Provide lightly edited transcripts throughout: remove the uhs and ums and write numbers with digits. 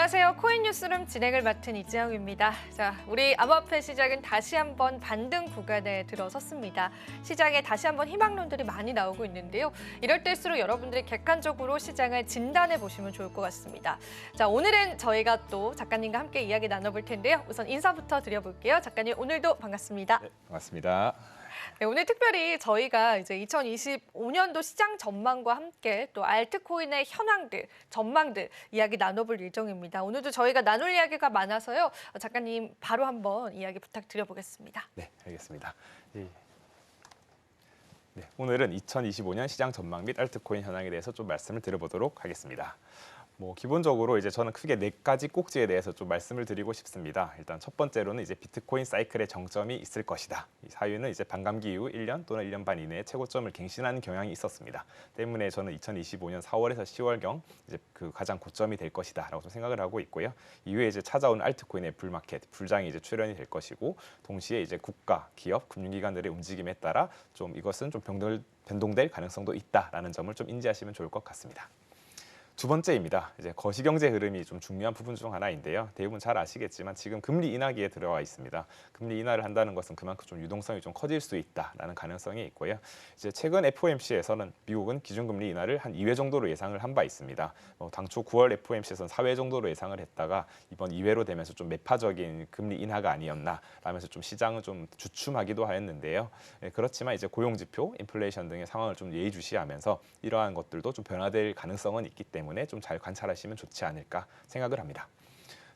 안녕하세요. 코인 뉴스룸 진행을 맡은 이지영입니다. 자, 우리 암호화폐 시장은 다시 한번 반등 구간에 들어섰습니다. 시장에 다시 한번 희망론들이 많이 나오고 있는데요. 이럴 때일수록 여러분들이 객관적으로 시장을 진단해 보시면 좋을 것 같습니다. 자, 오늘은 저희가 또 작가님과 함께 이야기 나눠볼 텐데요. 우선 인사부터 드려볼게요. 작가님, 오늘도 반갑습니다. 네, 반갑습니다. 네, 오늘 특별히 저희가 이제 2025년도 시장 전망과 함께 또 알트코인의 현황들, 전망들 이야기 나눠볼 예정입니다. 오늘도 저희가 나눌 이야기가 많아서요. 작가님 바로 한번 이야기 부탁드려보겠습니다. 네, 알겠습니다. 오늘은 2025년 시장 전망 및 알트코인 현황에 대해서 좀 말씀을 드려보도록 하겠습니다. 기본적으로 이제 저는 크게 4가지 꼭지에 대해서 좀 말씀을 드리고 싶습니다. 일단 첫 번째로는 이제 비트코인 사이클의 정점이 있을 것이다. 이 사유는 이제 반감기 이후 1년 또는 1년 반 이내에 최고점을 갱신하는 경향이 있었습니다. 때문에 저는 2025년 4월에서 10월경 이제 그 가장 고점이 될 것이다라고 좀 생각을 하고 있고요. 이후에 이제 찾아온 알트코인의 불마켓, 불장이 이제 출현이 될 것이고, 동시에 이제 국가, 기업, 금융기관들의 움직임에 따라 좀 이것은 좀 변동될 가능성도 있다라는 점을 좀 인지하시면 좋을 것 같습니다. 두 번째입니다. 이제 거시경제 흐름이 좀 중요한 부분 중 하나인데요. 대부분 잘 아시겠지만 지금 금리 인하기에 들어와 있습니다. 금리 인하를 한다는 것은 그만큼 좀 유동성이 좀 커질 수 있다라는 가능성이 있고요. 이제 최근 FOMC에서는 미국은 기준금리 인하를 한 2회 정도로 예상을 한 바 있습니다. 당초 9월 FOMC에서는 4회 정도로 예상을 했다가 이번 2회로 되면서 좀 매파적인 금리 인하가 아니었나 라면서 좀 시장은 좀 주춤하기도 하였는데요. 그렇지만 이제 고용지표, 인플레이션 등의 상황을 좀 예의주시하면서 이러한 것들도 좀 변화될 가능성은 있기 때문에 좀 잘 관찰하시면 좋지 않을까 생각을 합니다.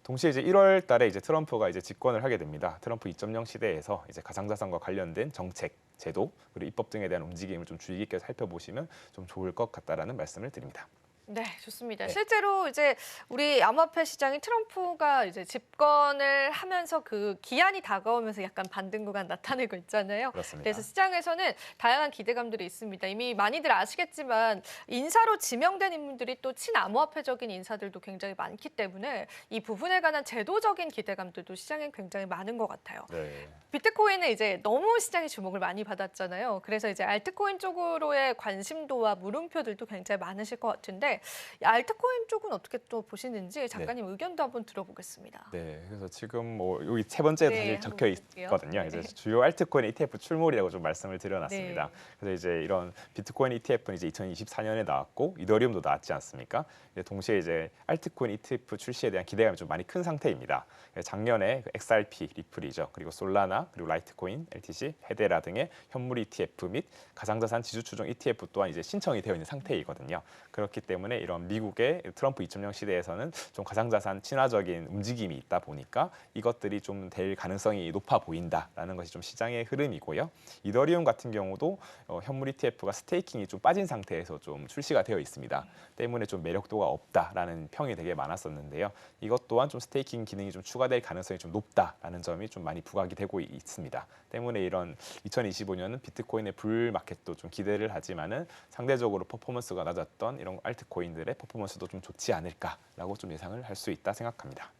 동시에 이제 1월 달에 이제 트럼프가 이제 집권을 하게 됩니다. 트럼프 2.0 시대에서 이제 가상자산과 관련된 정책, 제도, 그리고 입법 등에 대한 움직임을 좀 주의 깊게 살펴보시면 좀 좋을 것 같다라는 말씀을 드립니다. 네, 좋습니다. 네. 실제로 이제 우리 암호화폐 시장이 트럼프가 이제 집권을 하면서 그 기한이 다가오면서 약간 반등 구간 나타내고 있잖아요. 그렇습니다. 그래서 시장에서는 다양한 기대감들이 있습니다. 이미 많이들 아시겠지만 인사로 지명된 인물들이 또 친암호화폐적인 인사들도 굉장히 많기 때문에 이 부분에 관한 제도적인 기대감들도 시장에 굉장히 많은 것 같아요. 네. 비트코인은 이제 너무 시장의 주목을 많이 받았잖아요. 그래서 이제 알트코인 쪽으로의 관심도와 물음표들도 굉장히 많으실 것 같은데, 이 알트코인 쪽은 어떻게 또 보시는지 작가님 의견도 한번 들어보겠습니다. 네, 그래서 지금 여기 세 번째 네, 사실 적혀 한번 볼게요. 있거든요. 네. 이제 주요 알트코인 ETF 출몰이라고 좀 말씀을 드려놨습니다. 네. 그래서 이제 이런 비트코인 ETF는 이제 2024년에 나왔고 이더리움도 나왔지 않습니까? 동시에 이제 알트코인 ETF 출시에 대한 기대감이 좀 많이 큰 상태입니다. 작년에 XRP, 리플이죠. 그리고 솔라나, 그리고 라이트코인, LTC, 헤데라 등의 현물 ETF 및 가상자산 지수 추종 ETF 또한 이제 신청이 되어 있는 상태이거든요. 그렇기 때문에 이런 미국의 트럼프 2.0 시대에서는 좀 가상자산 친화적인 움직임이 있다 보니까 이것들이 좀 될 가능성이 높아 보인다라는 것이 좀 시장의 흐름이고요. 이더리움 같은 경우도 현물 ETF가 스테이킹이 좀 빠진 상태에서 좀 출시가 되어 있습니다. 때문에 좀 매력도가 없다라는 평이 되게 많았었는데요. 이것 또한 좀 스테이킹 기능이 좀 추가될 가능성이 좀 높다라는 점이 좀 많이 부각이 되고 있습니다. 때문에 이런 2025년은 비트코인의 불마켓도 좀 기대를 하지만은 상대적으로 퍼포먼스가 낮았던 이런 알트코인들의 퍼포먼스도 좀 좋지 않을까라고 좀 예상을 할 수 있다 생각합니다.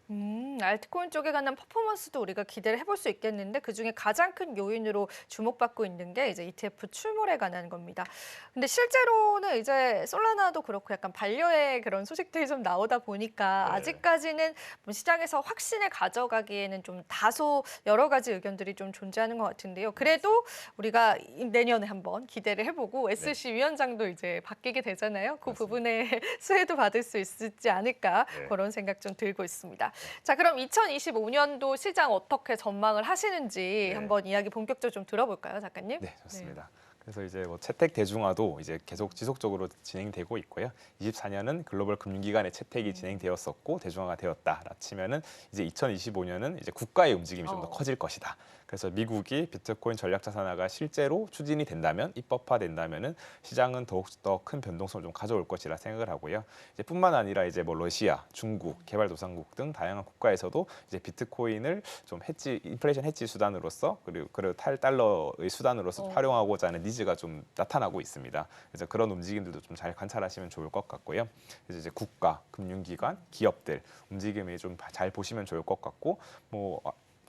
알트코인 쪽에 관한 퍼포먼스도 우리가 기대를 해볼 수 있겠는데, 그중에 가장 큰 요인으로 주목받고 있는 게 이제 ETF 출몰에 관한 겁니다. 근데 실제로는 이제 솔라나도 그렇고 약간 반려의 그런 소식들이 좀 나오다 보니까 네. 아직까지는 뭐 시장에서 확신을 가져가기에는 좀 다소 여러 가지 의견들이 좀 존재하는 것 같은데요. 그래도 우리가 내년에 한번 기대를 해보고 SC 위원장도 이제 바뀌게 되잖아요. 그 맞습니다. 부분에 수혜도 받을 수 있지 않을까 네. 그런 생각 좀 들고 있습니다. 자, 그럼 2025년도 시장 어떻게 전망을 하시는지 네. 한번 이야기 본격적으로 좀 들어볼까요, 작가님? 네, 좋습니다. 그래서 이제 채택 대중화도 이제 계속 지속적으로 진행되고 있고요. 24년은 글로벌 금융기관의 채택이 진행되었었고 대중화가 되었다. 치면은 이제 2025년은 이제 국가의 움직임이 좀 더 커질 것이다. 그래서 미국이 비트코인 전략자산화가 실제로 추진이 된다면, 입법화된다면은 시장은 더욱더 큰 변동성을 좀 가져올 것이라 생각을 하고요. 이제 뿐만 아니라 이제 러시아, 중국, 개발도상국 등 다양한 국가에서도 이제 비트코인을 좀 인플레이션 해지 수단으로서 그리고 탈달러의 수단으로서 활용하고자 하는 니즈가 좀 나타나고 있습니다. 그래서 그런 움직임들도 좀 잘 관찰하시면 좋을 것 같고요. 그래서 이제 국가, 금융기관, 기업들 움직임이 좀 잘 보시면 좋을 것 같고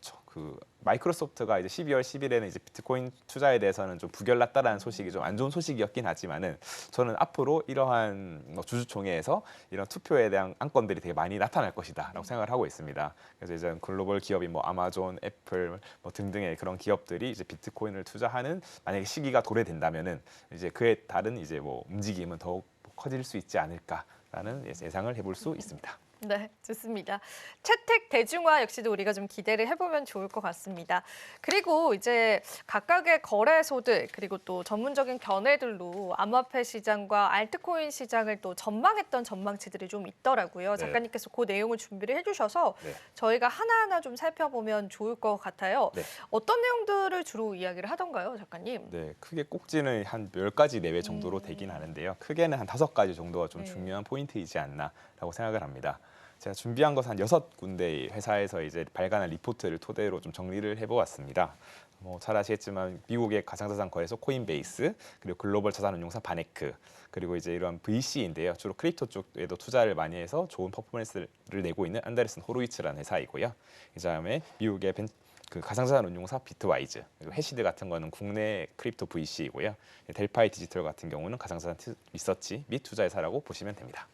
그렇죠. 마이크로소프트가 이제 12월 10일에는 이제 비트코인 투자에 대해서는 좀 부결났다라는 소식이 좀 안 좋은 소식이었긴 하지만은 저는 앞으로 이러한 주주총회에서 이런 투표에 대한 안건들이 되게 많이 나타날 것이다라고 생각을 하고 있습니다. 그래서 이제 글로벌 기업인 뭐 아마존, 애플 뭐 등등의 그런 기업들이 이제 비트코인을 투자하는 만약에 시기가 도래된다면은 이제 그에 따른 이제 뭐 움직임은 더욱 커질 수 있지 않을까라는 예상을 해볼 수 있습니다. 네, 좋습니다. 채택 대중화 역시도 우리가 좀 기대를 해보면 좋을 것 같습니다. 그리고 이제 각각의 거래소들 그리고 또 전문적인 견해들로 암호화폐 시장과 알트코인 시장을 또 전망했던 전망치들이 좀 있더라고요. 네. 작가님께서 그 내용을 준비를 해주셔서 네. 저희가 하나하나 좀 살펴보면 좋을 것 같아요. 네. 어떤 내용들을 주로 이야기를 하던가요, 작가님? 네, 크게 꼭지는 한 10가지 내외 정도로 되긴 하는데요. 크게는 한 5가지 정도가 좀 네. 중요한 포인트이지 않나라고 생각을 합니다. 제가 준비한 것은 한 6군데의 회사에서 이제 발간한 리포트를 토대로 좀 정리를 해보았습니다. 뭐 잘 아시겠지만 미국의 가상자산 거래소 코인베이스, 그리고 글로벌 자산운용사 바네크, 그리고 이제 이런 VC인데요. 주로 크립토 쪽에도 투자를 많이 해서 좋은 퍼포먼스를 내고 있는 안데르슨 호로이츠라는 회사이고요. 그다음에 미국의 가상자산 운용사 비트와이즈, 그리고 해시드 같은 거는 국내 크립토 VC이고요. 델파이 디지털 같은 경우는 가상자산 리서치 및 투자 회사라고 보시면 됩니다.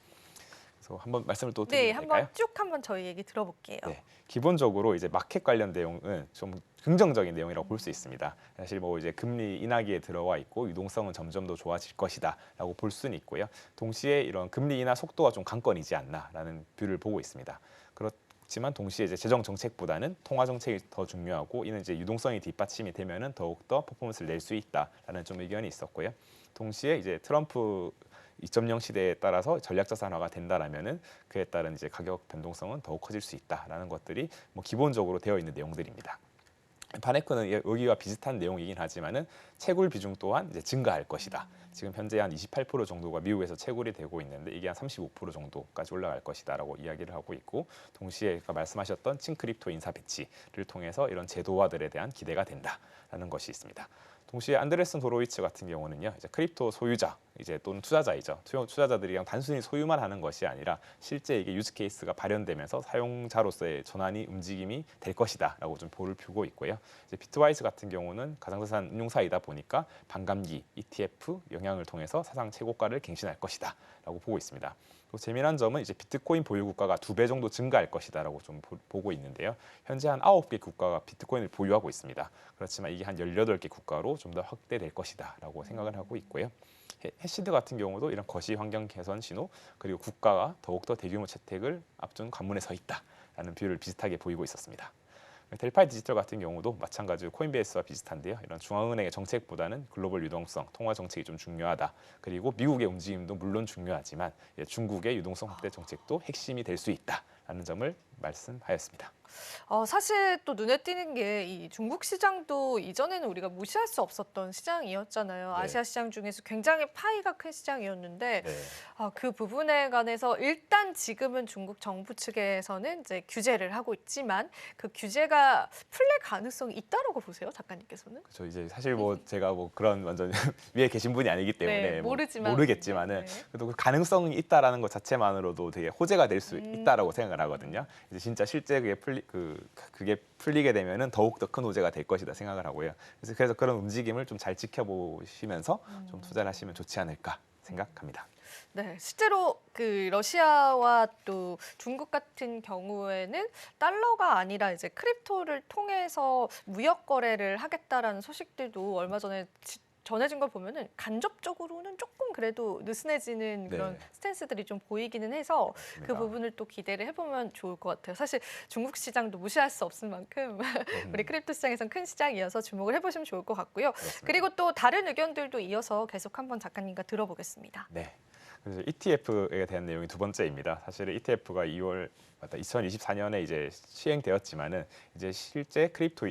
그래서 한번 말씀을 또 네, 드리면 될까요? 한번 쭉 한번 저희 얘기 들어볼게요. 네, 기본적으로 이제 마켓 관련 내용은 좀 긍정적인 내용이라고 볼 수 있습니다. 사실 뭐 이제 금리 인하기에 들어와 있고 유동성은 점점 더 좋아질 것이다라고 볼 수는 있고요. 동시에 이런 금리 인하 속도가 좀 관건이지 않나라는 뷰를 보고 있습니다. 그렇지만 동시에 이제 재정 정책보다는 통화 정책이 더 중요하고 이는 이제 유동성이 뒷받침이 되면은 더욱 더 퍼포먼스를 낼 수 있다라는 좀 의견이 있었고요. 동시에 이제 트럼프 2.0 시대에 따라서 전략자산화가 된다라면은 그에 따른 이제 가격 변동성은 더욱 커질 수 있다라는 것들이 뭐 기본적으로 되어 있는 내용들입니다. 바네크는 여기와 비슷한 내용이긴 하지만은 채굴 비중 또한 이제 증가할 것이다. 지금 현재 한 28% 정도가 미국에서 채굴이 되고 있는데 이게 한 35% 정도까지 올라갈 것이다라고 이야기를 하고 있고, 동시에 말씀하셨던 층크립토 인사 배치를 통해서 이런 제도화들에 대한 기대가 된다라는 것이 있습니다. 동시에 안드레슨 호로이츠 같은 경우는요, 이제 크립토 소유자 이제 또는 투자자이죠. 투자자들이 그냥 단순히 소유만 하는 것이 아니라 실제 이게 유즈 케이스가 발현되면서 사용자로서의 전환이 움직임이 될 것이다라고 좀 볼을 펴고 있고요. 이제 비트와이즈 같은 경우는 가상자산 운용사이다 보니까 반감기, ETF 영향을 통해서 사상 최고가를 갱신할 것이다라고 보고 있습니다. 또 재미난 점은 이제 비트코인 보유 국가가 2배 정도 증가할 것이다라고 좀 보고 있는데요. 현재 한 9개 국가가 비트코인을 보유하고 있습니다. 그렇지만 이게 한 18개 국가로 좀 더 확대될 것이다라고 생각을 하고 있고요. 해시드 같은 경우도 이런 거시 환경 개선 신호, 그리고 국가가 더욱더 대규모 채택을 앞둔 관문에 서 있다라는 뷰를 비슷하게 보이고 있었습니다. 델파이 디지털 같은 경우도 마찬가지로 코인베이스와 비슷한데요. 이런 중앙은행의 정책보다는 글로벌 유동성, 통화 정책이 좀 중요하다. 그리고 미국의 움직임도 물론 중요하지만 중국의 유동성 확대 정책도 핵심이 될 수 있다라는 점을 말씀하였습니다. 사실 또 눈에 띄는 게 이 중국 시장도 이전에는 우리가 무시할 수 없었던 시장이었잖아요. 네. 아시아 시장 중에서 굉장히 파이가 큰 시장이었는데 네. 그 부분에 관해서 일단 지금은 중국 정부 측에서는 이제 규제를 하고 있지만 그 규제가 풀릴 가능성이 있다라고 보세요, 작가님께서는? 그렇죠. 이제 사실 뭐 제가 뭐 그런 완전 위에 계신 분이 아니기 때문에 네, 뭐 모르지만. 모르겠지만은 네. 그래도 그 가능성이 있다라는 것 자체만으로도 되게 호재가 될 수 있다라고 생각을 하거든요. 이제 진짜 실제 그게 풀리게 되면은 더욱 더 큰 호재가 될 것이다 생각을 하고요. 그래서 그런 움직임을 좀 잘 지켜보시면서 좀 투자를 하시면 좋지 않을까 생각합니다. 네, 실제로 그 러시아와 또 중국 같은 경우에는 달러가 아니라 이제 크립토를 통해서 무역 거래를 하겠다라는 소식들도 얼마 전에 전해진 걸 보면은 간접적으로는 조금 그래도 느슨해지는 그런 네. 스탠스들이 좀 보이기는 해서 그 맞습니다. 부분을 또 기대를 해보면 좋을 것 같아요. 사실 중국 시장도 무시할 수 없을 만큼 우리 크립토 시장에선 큰 시장이어서 주목을 해보시면 좋을 것 같고요. 그렇습니다. 그리고 또 다른 의견들도 이어서 계속 한번 작가님과 들어보겠습니다. 네. 그래서 ETF에 대한 내용이 두 번째입니다. 사실은 ETF가 2024년에 이제 시행되었지만은 이제 실제 크립토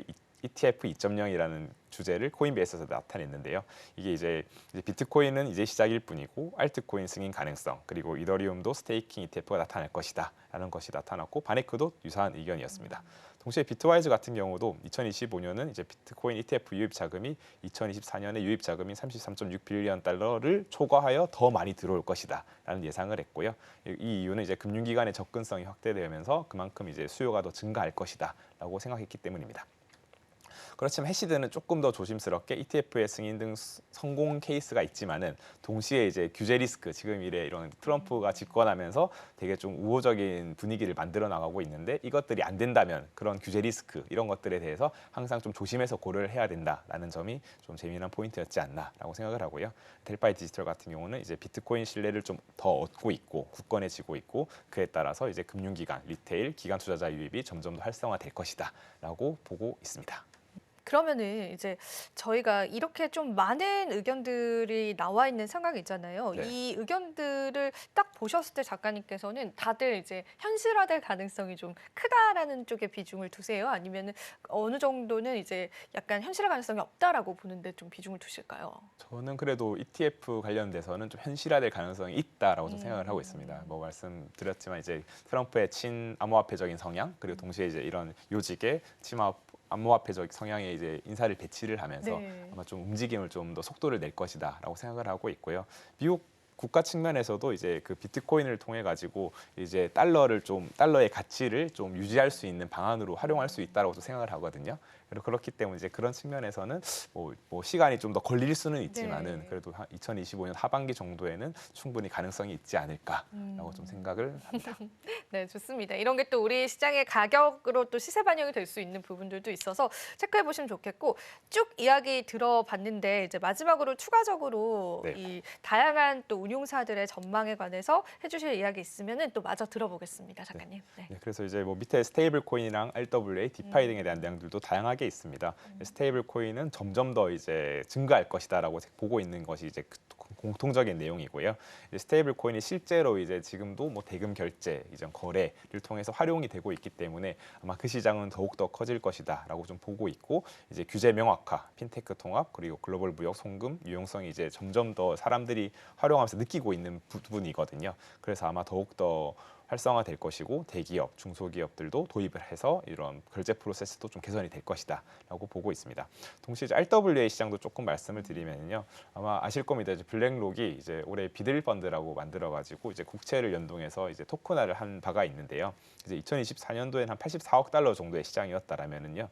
ETF 2.0이라는 주제를 코인베이스에서 나타냈는데요. 이게 이제 비트코인은 이제 시작일 뿐이고 알트코인 승인 가능성 그리고 이더리움도 스테이킹 ETF가 나타날 것이다라는 것이 나타났고 바네크도 유사한 의견이었습니다. 동시에 비트와이즈 같은 경우도 2025년은 이제 비트코인 ETF 유입 자금이 2024년에 유입 자금인 33.6 빌리언 달러를 초과하여 더 많이 들어올 것이다라는 예상을 했고요. 이 이유는 이제 금융기관의 접근성이 확대되면서 그만큼 이제 수요가 더 증가할 것이다라고 생각했기 때문입니다. 그렇지만 해시드는 조금 더 조심스럽게 ETF의 승인 등 성공 케이스가 있지만은 동시에 이제 규제 리스크, 지금 이래 이런 트럼프가 집권하면서 되게 좀 우호적인 분위기를 만들어 나가고 있는데 이것들이 안 된다면 그런 규제 리스크 이런 것들에 대해서 항상 좀 조심해서 고려를 해야 된다라는 점이 좀 재미난 포인트였지 않나라고 생각을 하고요. 델파이 디지털 같은 경우는 이제 비트코인 신뢰를 좀 더 얻고 있고 굳건해지고 있고 그에 따라서 이제 금융기관, 리테일, 기관 투자자 유입이 점점 더 활성화될 것이다라고 보고 있습니다. 그러면은 이제 저희가 이렇게 좀 많은 의견들이 나와 있는 상황이 있잖아요. 네. 이 의견들을 딱 보셨을 때 작가님께서는 다들 이제 현실화될 가능성이 좀 크다라는 쪽에 비중을 두세요? 아니면은 어느 정도는 이제 약간 현실화 가능성이 없다라고 보는데 좀 비중을 두실까요? 저는 그래도 ETF 관련돼서는 좀 현실화될 가능성이 있다라고 좀 생각을 하고 있습니다. 뭐 말씀드렸지만 이제 트럼프의 친암호화폐적인 성향 그리고 동시에 이제 이런 요직의 암호화폐적 성향의 이제 인사를 배치를 하면서 네. 아마 좀 움직임을 좀 더 속도를 낼 것이다라고 생각을 하고 있고요. 미국 국가 측면에서도 이제 그 비트코인을 통해 가지고 이제 달러의 가치를 좀 유지할 수 있는 방안으로 활용할 수 있다라고 생각을 하거든요. 그리고 그렇기 때문에 이제 그런 측면에서는 뭐 시간이 좀 더 걸릴 수는 있지만은 네. 그래도 2025년 하반기 정도에는 충분히 가능성이 있지 않을까라고 좀 생각을 합니다. 네, 좋습니다. 이런 게 또 우리 시장의 가격으로 또 시세 반영이 될 수 있는 부분들도 있어서 체크해 보시면 좋겠고 쭉 이야기 들어봤는데 이제 마지막으로 추가적으로 네. 이 다양한 또 운용사들의 전망에 관해서 해주실 이야기 있으면은 또 마저 들어보겠습니다, 작가님. 네. 네, 그래서 이제 뭐 밑에 스테이블 코인이랑 RWA, 디파이 등에 대한 내용들도 다양하게 있습니다. 스테이블 코인은 점점 더 이제 증가할 것이다라고 보고 있는 것이 이제 공통적인 내용이고요. 이제 스테이블 코인이 실제로 이제 지금도 뭐 대금 결제, 이전 거래를 통해서 활용이 되고 있기 때문에 아마 그 시장은 더욱 더 커질 것이다라고 좀 보고 있고 이제 규제 명확화, 핀테크 통합 그리고 글로벌 무역 송금 유용성이 이제 점점 더 사람들이 활용하면서 느끼고 있는 부분이거든요. 그래서 아마 더욱 더 활성화될 것이고 대기업, 중소기업들도 도입을 해서 이런 결제 프로세스도 좀 개선이 될 것이다라고 보고 있습니다. 동시에 이제 RWA 시장도 조금 말씀을 드리면요, 아마 아실 겁니다. 이제 블랙록이 이제 올해 비들 펀드라고 만들어가지고 이제 국채를 연동해서 이제 토큰화를 한 바가 있는데요. 이제 2024년도에는 한 84억 달러 정도의 시장이었다라면은요.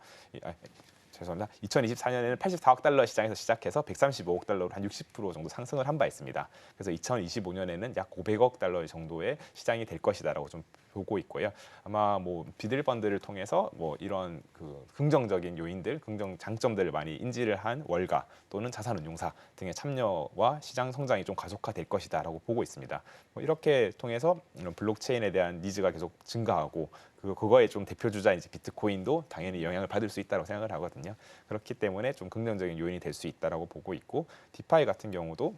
죄송합니다. 2024년에는 84억 달러 시장에서 시작해서 135억 달러로 한 60% 정도 상승을 한 바 있습니다. 그래서 2025년에는 약 500억 달러 정도의 시장이 될 것이다라고 좀 보고 있고요. 아마 뭐 비들 펀드를 통해서 뭐 이런 그 긍정적인 요인들, 긍정 장점들을 많이 인지를 한 월가 또는 자산운용사 등의 참여와 시장 성장이 좀 가속화될 것이다라고 보고 있습니다. 뭐 이렇게 통해서 이런 블록체인에 대한 니즈가 계속 증가하고 그거의 좀 대표 주자인 이제 비트코인도 당연히 영향을 받을 수 있다고 생각을 하거든요. 그렇기 때문에 좀 긍정적인 요인이 될 수 있다라고 보고 있고 디파이 같은 경우도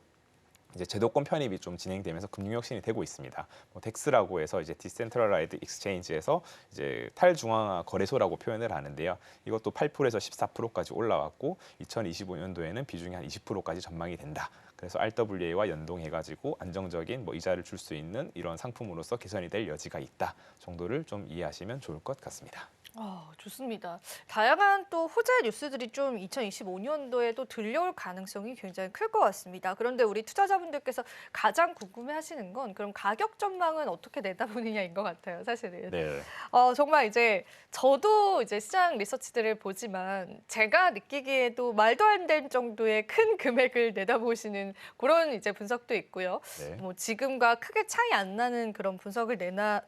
이제 제도권 편입이 좀 진행되면서 금융 혁신이 되고 있습니다. 뭐 덱스라고 해서 이제 디센트럴라이드 익스체인지에서 이제 탈중앙화 거래소라고 표현을 하는데요. 이것도 8%에서 14%까지 올라왔고 2025년도에는 비중이 한 20%까지 전망이 된다. 그래서 RWA와 연동해가지고 안정적인 뭐 이자를 줄 수 있는 이런 상품으로서 개선이 될 여지가 있다 정도를 좀 이해하시면 좋을 것 같습니다. 좋습니다. 다양한 또 호재 뉴스들이 좀 2025년도에도 들려올 가능성이 굉장히 클 것 같습니다. 그런데 우리 투자자분들께서 가장 궁금해하시는 건 그럼 가격 전망은 어떻게 내다보느냐인 것 같아요, 사실은. 네. 정말 이제 저도 이제 시장 리서치들을 보지만 제가 느끼기에도 말도 안 되는 정도의 큰 금액을 내다보시는 그런 이제 분석도 있고요. 네. 뭐 지금과 크게 차이 안 나는 그런 분석을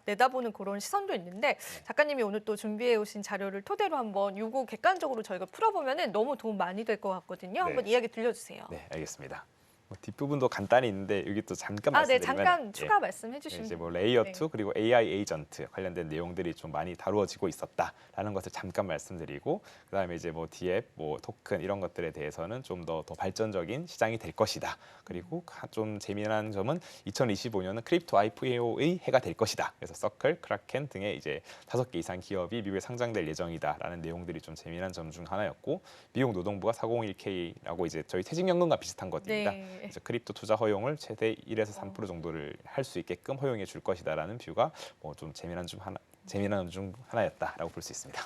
내다보는 그런 시선도 있는데 작가님이 오늘 또 준비해 오신 자료를 토대로 한번 요거 객관적으로 저희가 풀어보면은 너무 도움 많이 될 것 같거든요. 한번 네. 이야기 들려주세요. 네, 알겠습니다. 뭐 뒷부분도 간단히 있는데 여기 또 잠깐 아, 네, 말씀드리면 잠깐 추가 말씀해 주시면 이제 뭐 됩니다. 레이어 네. 2 그리고 AI 에이전트 관련된 내용들이 좀 많이 다루어지고 있었다라는 것을 잠깐 말씀드리고 그다음에 이제 뭐 DApp, 뭐 토큰 이런 것들에 대해서는 좀 더 발전적인 시장이 될 것이다. 그리고 좀 재미난 점은 2025년은 크립토 IPO의 해가 될 것이다. 그래서 서클, 크라켄 등의 이제 5개 이상 기업이 미국에 상장될 예정이다라는 내용들이 좀 재미난 점 중 하나였고 미국 노동부가 401K라고 이제 저희 퇴직연금과 비슷한 것입니다. 네. 그래서 크립토 투자 허용을 최대 1에서 3% 정도를 할 수 있게끔 허용해 줄 것이다라는 뷰가 뭐 좀 재미난 중 하나였다라고 볼 수 있습니다.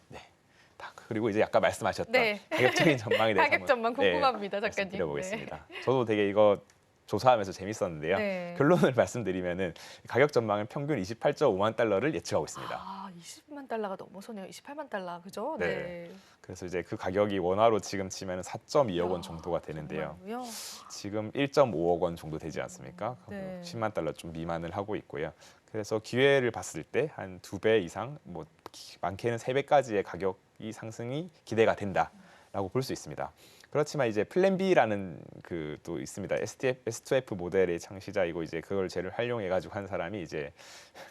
네. 그리고 이제 아까 말씀하셨던 네. 가격적인 전망에 대해서 가격 전망 궁금합니다, 작가님. 말씀드려보겠습니다. 저도 되게 이거 조사하면서 재밌었는데요. 네. 결론을 말씀드리면은 가격 전망은 평균 28.5만 달러를 예측하고 있습니다. 아, 20만 달러가 넘어서네요. 28만 달러, 그죠? 네. 그래서 이제 그 가격이 원화로 지금 치면 4.2억 원 정도가 되는데요. 정말로요? 지금 1.5억 원 정도 되지 않습니까? 네. 10만 달러 좀 미만을 하고 있고요. 그래서 기회를 봤을 때 한 2배 이상, 뭐 많게는 3배까지의 가격이 상승이 기대가 된다라고 볼 수 있습니다. 그렇지만 이제 플랜 B라는 그 또 있습니다. S2F 모델의 창시자이고 이제 그걸 재를 활용해 가지고 한 사람이 이제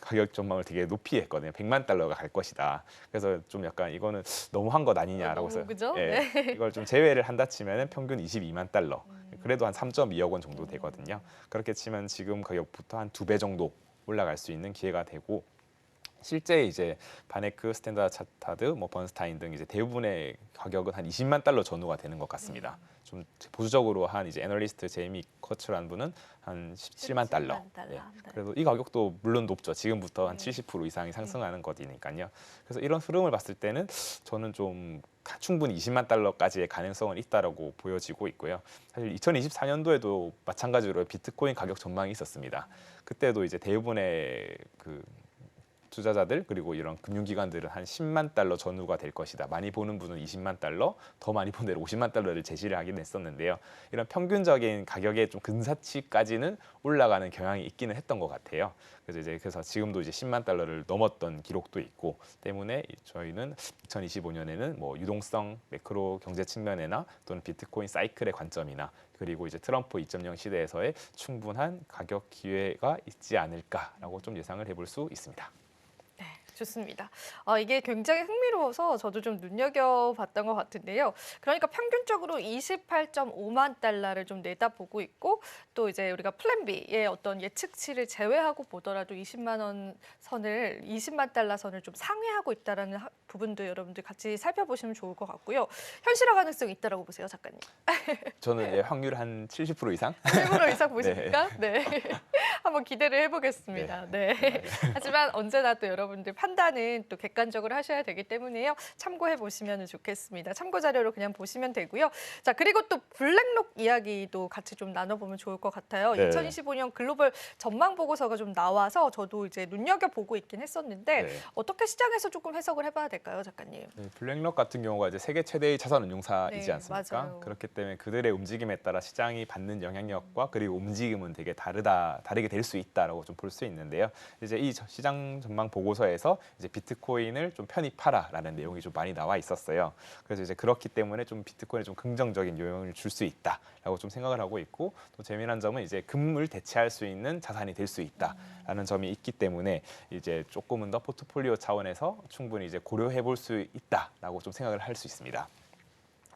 가격 전망을 되게 높이 했거든요. 100만 달러가 갈 것이다. 그래서 좀 약간 이거는 너무한 것 아니냐라고 해서 그죠? 예, 이걸 좀 제외를 한다 치면은 평균 22만 달러. 그래도 한 3.2억 원 정도 되거든요. 그렇게 치면 지금 가격부터 한 2배 정도 올라갈 수 있는 기회가 되고 실제 이제 바네크, 스탠다드 차타드, 뭐 번스타인 등 이제 대부분의 가격은 한 20만 달러 전후가 되는 것 같습니다. 좀 보수적으로 한 이제 애널리스트 제이미 커츠라는 분은 한 17만 달러. 17만 달러. 예. 네. 그래도 이 가격도 물론 높죠. 지금부터 한 네. 70% 이상이 상승하는 거니까요. 그래서 이런 흐름을 봤을 때는 저는 좀 충분히 20만 달러까지의 가능성은 있다라고 보여지고 있고요. 사실 2024년도에도 마찬가지로 비트코인 가격 전망이 있었습니다. 그때도 이제 대부분의 그 투자자들 그리고 이런 금융기관들은 한 10만 달러 전후가 될 것이다. 많이 보는 분은 20만 달러, 더 많이 보는 데는 50만 달러를 제시를 하긴 했었는데요. 이런 평균적인 가격의 좀 근사치까지는 올라가는 경향이 있기는 했던 것 같아요. 그래서 지금도 이제 10만 달러를 넘었던 기록도 있고 때문에 저희는 2025년에는 뭐 유동성 매크로 경제 측면이나 또는 비트코인 사이클의 관점이나 그리고 이제 트럼프 2.0 시대에서의 충분한 가격 기회가 있지 않을까라고 좀 예상을 해볼 수 있습니다. 좋습니다. 이게 굉장히 흥미로워서 저도 좀 눈여겨봤던 것 같은데요. 그러니까 평균적으로 28.5만 달러를 좀 내다보고 있고 또 이제 우리가 플랜 B의 어떤 예측치를 제외하고 보더라도 20만 달러 선을 좀 상회하고 있다라는 부분도 여러분들 같이 살펴보시면 좋을 것 같고요. 현실화 가능성이 있다라고 보세요, 작가님. 저는 확률 한 70% 이상? 7% 이상 보십니까? 네. 한번 기대를 해보겠습니다. 네. 하지만 언제나 또 여러분들 판단은 또 객관적으로 하셔야 되기 때문에요. 참고해 보시면 좋겠습니다. 참고 자료로 그냥 보시면 되고요. 자, 그리고 또 블랙록 이야기도 같이 좀 나눠보면 좋을 것 같아요. 네. 2025년 글로벌 전망 보고서가 좀 나와서 저도 이제 눈여겨보고 있긴 했었는데 네. 어떻게 시장에서 조금 해석을 해봐야 될까요, 작가님? 네, 블랙록 같은 경우가 이제 세계 최대의 자산운용사이지 네, 않습니까? 맞아요. 그렇기 때문에 그들의 움직임에 따라 시장이 받는 영향력과 그리고 움직임은 되게 다르게 될 수 있다라고 좀 볼 수 있는데요. 이제 이 시장 전망 보고서에서 이제 비트코인을 좀 편입하라라는 내용이 좀 많이 나와 있었어요. 그래서 이제 그렇기 때문에 좀 비트코인에 좀 긍정적인 영향을 줄 수 있다라고 좀 생각을 하고 있고 또 재미난 점은 이제 금을 대체할 수 있는 자산이 될 수 있다라는 점이 있기 때문에 이제 조금은 더 포트폴리오 차원에서 충분히 이제 고려해 볼 수 있다라고 좀 생각을 할 수 있습니다.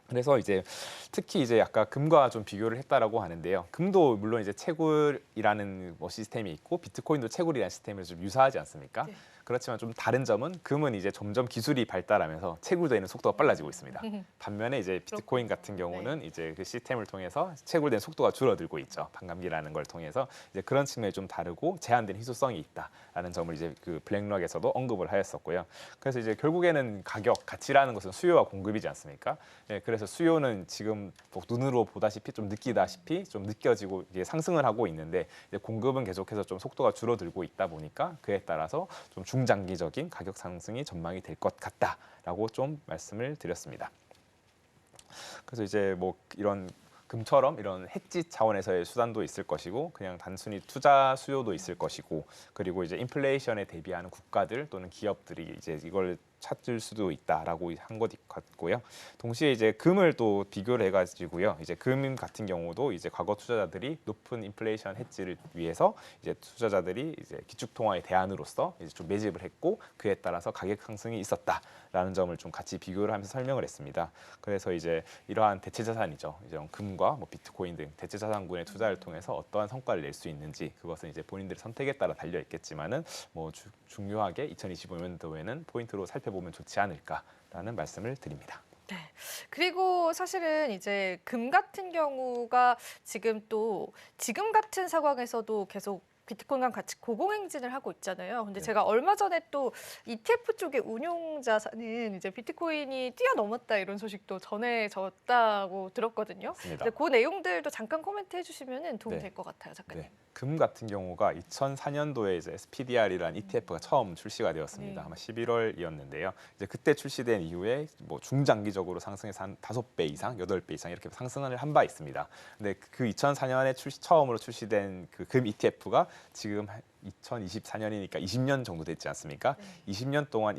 그래서 이제 특히 이제 아까 금과 좀 비교를 했다라고 하는데요. 금도 물론 이제 채굴이라는 뭐 시스템이 있고 비트코인도 채굴이라는 시스템이 좀 유사하지 않습니까? 네. 그렇지만 좀 다른 점은 금은 이제 점점 기술이 발달하면서 채굴되는 속도가 빨라지고 있습니다. 반면에 이제 비트코인 같은 경우는 이제 그 시스템을 통해서 채굴되는 속도가 줄어들고 있죠. 반감기라는 걸 통해서 이제 그런 측면이 좀 다르고 제한된 희소성이 있다라는 점을 이제 그 블랙록에서도 언급을 하였었고요. 그래서 이제 결국에는 가치라는 것은 수요와 공급이지 않습니까? 네, 그래서 수요는 지금 뭐 눈으로 보다시피 좀 느끼다시피 좀 느껴지고 이게 상승을 하고 있는데 이제 공급은 계속해서 좀 속도가 줄어들고 있다 보니까 그에 따라서 좀 중장기적인 가격 상승이 전망이 될 것 같다라고 좀 말씀을 드렸습니다. 그래서 이제 뭐 이런 금처럼 이런 헤지 차원에서의 수단도 있을 것이고 그냥 단순히 투자 수요도 있을 것이고 그리고 이제 인플레이션에 대비하는 국가들 또는 기업들이 이제 이걸 찾을 수도 있다라고 한 것 같고요. 동시에 이제 금을 또 비교를 해가지고요. 이제 금 같은 경우도 이제 과거 투자자들이 높은 인플레이션 해지를 위해서 이제 투자자들이 이제 기축통화의 대안으로서 이제 좀 매집을 했고 그에 따라서 가격 상승이 있었다라는 점을 좀 같이 비교를 하면서 설명을 했습니다. 그래서 이제 이러한 대체 자산이죠. 이제 금과 뭐 비트코인 등 대체 자산군의 투자를 통해서 어떠한 성과를 낼 수 있는지 그것은 이제 본인들의 선택에 따라 달려 있겠지만은 뭐 중요하게 2025년도에는 포인트로 살펴보면 좋지 않을까라는 말씀을 드립니다. 네. 그리고 사실은 이제 금 같은 경우가 지금 같은 상황에서도 계속 비트코인과 같이 고공행진을 하고 있잖아요. 근데 네. 제가 얼마 전에 또 ETF 쪽의 운용 자산은 이제 비트코인이 뛰어넘었다 이런 소식도 전해졌다고 들었거든요. 맞습니다. 근데 그 내용들도 잠깐 코멘트 해주시면 도움 네. 될 것 같아요, 작가님. 네. 금 같은 경우가 2004년도에 이제 SPDR이라는 ETF가 처음 출시가 되었습니다. 네. 아마 11월이었는데요. 이제 그때 출시된 이후에 뭐 중장기적으로 상승해서 한 5배 이상, 8배 이상 이렇게 상승을 한 바 있습니다. 근데 그 2004년에 처음으로 출시된 그 금 ETF가 지금 2024년이니까 20년 정도 됐지 않습니까? 네. 20년 동안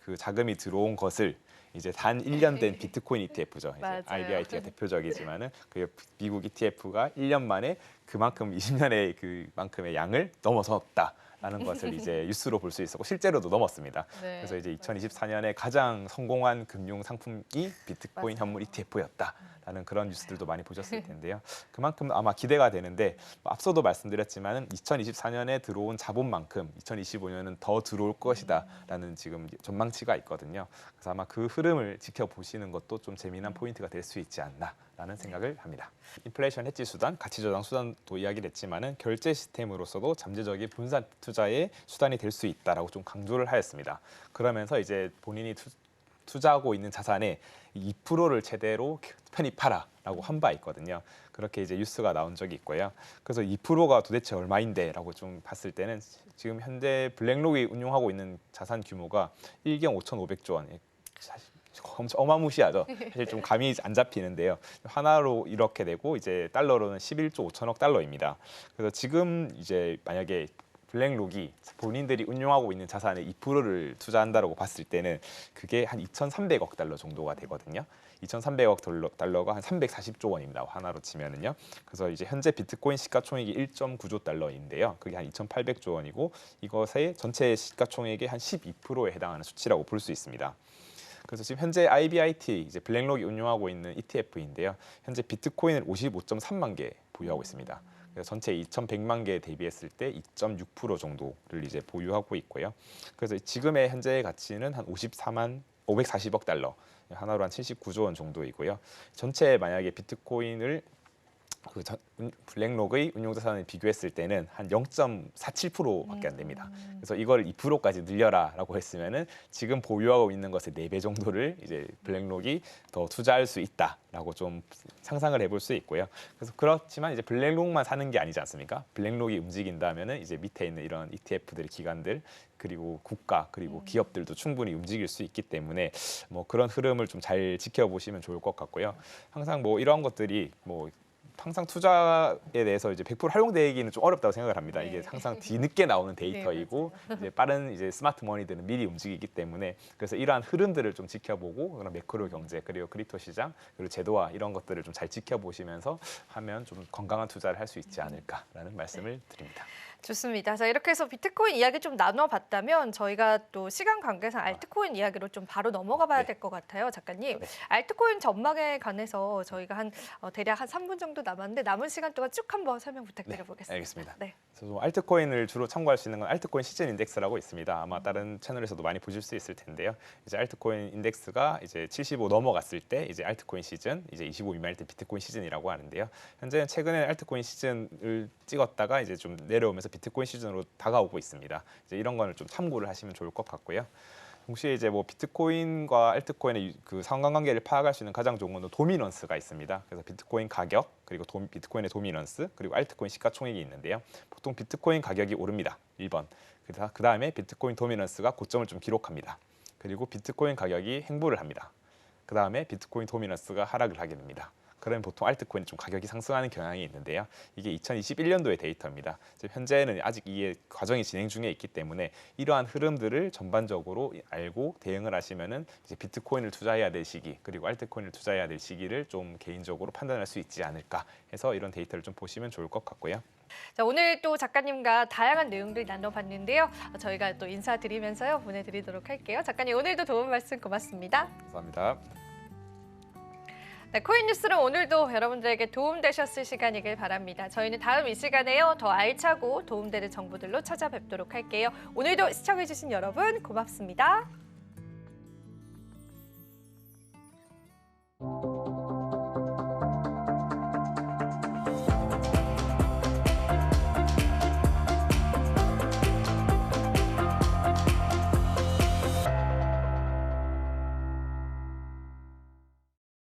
그 자금이 들어온 것을 이제 단 1년 된 비트코인 ETF죠. 이제 맞아요. IBIT가 대표적이지만은 그 미국 ETF가 1년 만에 그만큼 20년의 그만큼의 양을 넘어섰다라는 것을 이제 뉴스로 볼 수 있었고 실제로도 넘었습니다. 네. 그래서 이제 2024년에 가장 성공한 금융 상품이 비트코인 맞아요. 현물 ETF였다라는 그런 뉴스들도 많이 보셨을 텐데요. 그만큼 아마 기대가 되는데 앞서도 말씀드렸지만은 2024년에 들어온 자본만큼 2025년은 더 들어올 것이다라는 지금 전망치가 있거든요. 그래서 아마 그 흐름을 지켜보시는 것도 좀 재미난 포인트가 될 수 있지 않나라는 생각을 합니다. 인플레이션 해지 수단, 가치 저장 수단도 이야기를 했지만은 결제 시스템으로서도 잠재적인 분산 투자의 수단이 될 수 있다라고 좀 강조를 하였습니다. 그러면서 이제 본인이 투자하고 있는 자산의 2%를 최대로 편입하라라고 한 바 있거든요. 그렇게 이제 뉴스가 나온 적이 있고요. 그래서 2%가 도대체 얼마인데라고 좀 봤을 때는 지금 현재 블랙록이 운용하고 있는 자산 규모가 1경 5,500조 원. 사실 엄청 어마무시하죠. 사실 좀 감이 안 잡히는데요. 하나로 이렇게 되고 이제 달러로는 11조 5천억 달러입니다. 그래서 지금 이제 만약에 블랙록이 본인들이 운용하고 있는 자산의 2%를 투자한다고 봤을 때는 그게 한 2,300억 달러 정도가 되거든요. 2,300억 달러가 한 340조 원입니다. 하나로 치면은요. 그래서 이제 현재 비트코인 시가총액이 1.9조 달러인데요. 그게 한 2,800조 원이고 이것의 전체 시가총액의 한 12%에 해당하는 수치라고 볼 수 있습니다. 그래서 지금 현재 IBIT 이제 블랙록이 운용하고 있는 ETF인데요. 현재 비트코인을 55.3만 개 보유하고 있습니다. 그래서 전체 2,100만 개에 대비했을 때 2.6% 정도를 이제 보유하고 있고요. 그래서 지금의 현재의 가치는 한 540억 달러, 하나로 한 79조 원 정도이고요. 전체 만약에 비트코인을 블랙록의 운용자산을 비교했을 때는 한 0.47%밖에 안 됩니다. 그래서 이걸 2%까지 늘려라라고 했으면은 지금 보유하고 있는 것의 4배 정도를 이제 블랙록이 더 투자할 수 있다라고 좀 상상을 해볼 수 있고요. 그래서 그렇지만 이제 블랙록만 사는 게 아니지 않습니까? 블랙록이 움직인다면은 이제 밑에 있는 이런 ETF들의 기관들 그리고 국가 그리고 기업들도 충분히 움직일 수 있기 때문에 뭐 그런 흐름을 좀 잘 지켜보시면 좋을 것 같고요. 항상 뭐 이러한 것들이 뭐 항상 투자에 대해서 이제 100% 활용되기는 좀 어렵다고 생각을 합니다. 네. 이게 항상 뒤늦게 나오는 네, 데이터이고 이제 빠른 이제 스마트 머니들은 미리 움직이기 때문에 그래서 이러한 흐름들을 좀 지켜보고 그런 매크로 경제 그리고 크립토 시장 그리고 제도화 이런 것들을 좀 잘 지켜보시면서 하면 좀 건강한 투자를 할 수 있지 않을까라는 말씀을 드립니다. 좋습니다. 자, 이렇게 해서 비트코인 이야기 좀 나눠봤다면 저희가 또 시간 관계상 알트코인 이야기로 좀 바로 넘어가 봐야 네. 될 것 같아요, 작가님. 네. 알트코인 전망에 관해서 저희가 대략 한 3분 정도 남았는데 남은 시간 동안 쭉 한번 설명 부탁드려보겠습니다. 알겠습니다. 네. 그래서 알트코인을 주로 참고할 수 있는 건 알트코인 시즌 인덱스라고 있습니다. 아마 다른 채널에서도 많이 보실 수 있을 텐데요. 이제 알트코인 인덱스가 이제 75 넘어갔을 때 이제 알트코인 시즌, 이제 25 미만일 때 비트코인 시즌이라고 하는데요. 현재는 최근에 알트코인 시즌을 찍었다가 이제 좀 내려오면서 비트코인 시즌으로 다가오고 있습니다. 이제 이런 거를 좀 참고를 하시면 좋을 것 같고요. 동시에 이제 뭐 비트코인과 알트코인의 그 상관관계를 파악할 수 있는 가장 좋은 건 도미넌스가 있습니다. 그래서 비트코인 가격 그리고 비트코인의 도미넌스 그리고 알트코인 시가총액이 있는데요. 보통 비트코인 가격이 오릅니다. 1번. 그 다음에 비트코인 도미넌스가 고점을 좀 기록합니다. 그리고 비트코인 가격이 횡보를 합니다. 그 다음에 비트코인 도미넌스가 하락을 하게 됩니다. 그러면 보통 알트코인이 좀 가격이 상승하는 경향이 있는데요. 이게 2021년도의 데이터입니다. 지금 현재는 아직 이 과정이 진행 중에 있기 때문에 이러한 흐름들을 전반적으로 알고 대응을 하시면은 이제 비트코인을 투자해야 될 시기 그리고 알트코인을 투자해야 될 시기를 좀 개인적으로 판단할 수 있지 않을까 해서 이런 데이터를 좀 보시면 좋을 것 같고요. 자, 오늘 또 작가님과 다양한 내용들 나눠봤는데요. 저희가 또 인사드리면서요 보내드리도록 할게요. 작가님 오늘도 도움 말씀 고맙습니다. 감사합니다. 네, 코인뉴스룸 오늘도 여러분들에게 도움되셨을 시간이길 바랍니다. 저희는 다음 이 시간에요 더 알차고 도움되는 정보들로 찾아뵙도록 할게요. 오늘도 시청해주신 여러분 고맙습니다.